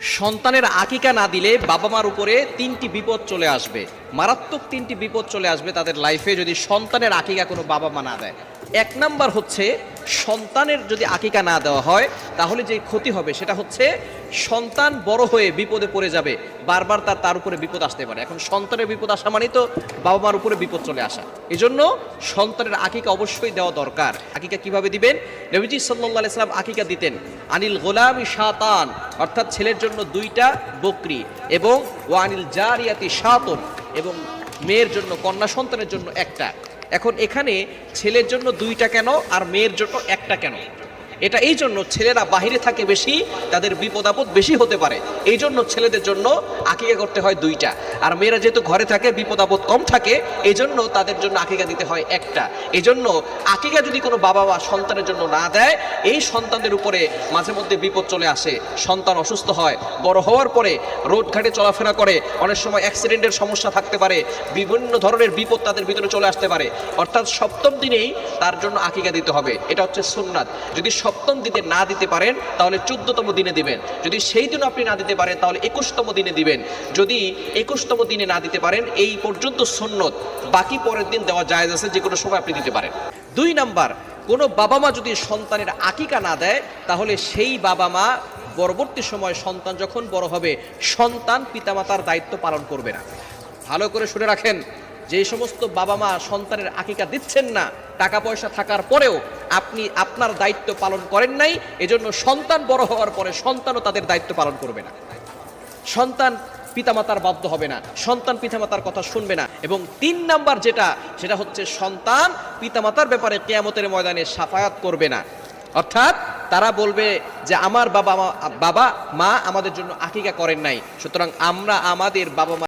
সন্তানের আকিকা না দিলে বাবা মার উপরে তিনটি বিপদ চলে আসবে, মারাত্মক তিনটি বিপদ চলে আসবে তাদের লাইফে যদি সন্তানের আকিকা কোনো বাবা মা না দেয়। এক নাম্বার হচ্ছে, সন্তানের যদি আকিকা না দেওয়া হয় তাহলে যে ক্ষতি হবে সেটা হচ্ছে সন্তান বড় হয়ে বিপদে পড়ে যাবে, বারবার তার উপরে বিপদ আসতে পারে। এখন সন্তানের বিপদ আসা মানেই তো বাবা মার উপরে বিপদ চলে আসা। এজন্য সন্তানের আকিকা অবশ্যই দেওয়া দরকার। আকিকা কিভাবে দিবেন? নবীজি সাল্লাল্লাহু আলাইহি সাল্লাম আকিকা দিতেন আনিল গোলামি শাতান, অর্থাৎ ছেলের জন্য 2টা বকরি, এবং ওয়ানিল জারিয়াতি শাতুন, এবং মেয়ের জন্য কন্যা সন্তানের জন্য 1টা। এখন এখানে ছেলের জন্য 2টা কেন আর মেয়ের জন্য 1টা কেন? এটা এই জন্য, ছেলেরা বাহিরে থাকে বেশি, তাদের বিপদ আপদ বেশি হতে পারে, এই জন্য ছেলেদের জন্য আকিকা করতে হয় 2টা। আর মেয়েরা যেহেতু ঘরে থাকে, বিপদ আপদ কম থাকে, এই জন্য তাদের জন্য আকিকা দিতে হয় 1টা। এই জন্য আকিকা যদি কোনো বাবা মা সন্তানের জন্য না দেয়, এই সন্তানদের উপরে মাঝে মধ্যে বিপদ চলে আসে। সন্তান অসুস্থ হয়, বড় হওয়ার পরে রোড ঘাটে চলাফেরা করে, অনেক সময় অ্যাক্সিডেন্টের সমস্যা থাকতে পারে, বিভিন্ন ধরনের বিপদ তাদের ভিতরে চলে আসতে পারে। অর্থাৎ 7ম দিনেই তার জন্য আকিকা দিতে হবে, এটা হচ্ছে সুন্নাত। যদি 7ম দিনে না দিতে পারেন তাহলে 14তম দিনে দিবেন। যদি সেই দিন আপনি না দিতে পারেন তাহলে 21তম দিনে দিবেন। যদি 21তম দিনে না দিতে পারেন, এই পর্যন্ত সুন্নত, বাকি পরের দিন দেওয়া জায়েজ আছে, যে কোনো সময় আপনি দিতে পারেন। 2 নাম্বার, কোনো বাবা মা যদি সন্তানের আকিকা না দেয় তাহলে সেই বাবা মা পরবর্তী সময় সন্তান যখন বড় হবে, সন্তান পিতামাতার দায়িত্ব পালন করবে না। ভালো করে শুনে রাখেন, যে সমস্ত বাবা মা সন্তানের আকিকা দিচ্ছেন না, টাকা পয়সা থাকার পরেও আপনি আপনার দায়িত্ব পালন করেন নাই, এজন্য সন্তান বড় হওয়ার পরে সন্তানও তাদের দায়িত্ব পালন করবে না। সন্তান পিতামাতার বাধ্য হবে না, সন্তান পিতামাতার কথা শুনবে না। এবং 3 নাম্বার যেটা, সেটা হচ্ছে সন্তান পিতামাতার ব্যাপারে কিয়ামতের ময়দানে শাফায়াত করবে না। অর্থাৎ তারা বলবে যে আমার বাবা মা আমাদের জন্য আকিকা করেন নাই, সুতরাং আমরা আমাদের বাবা মা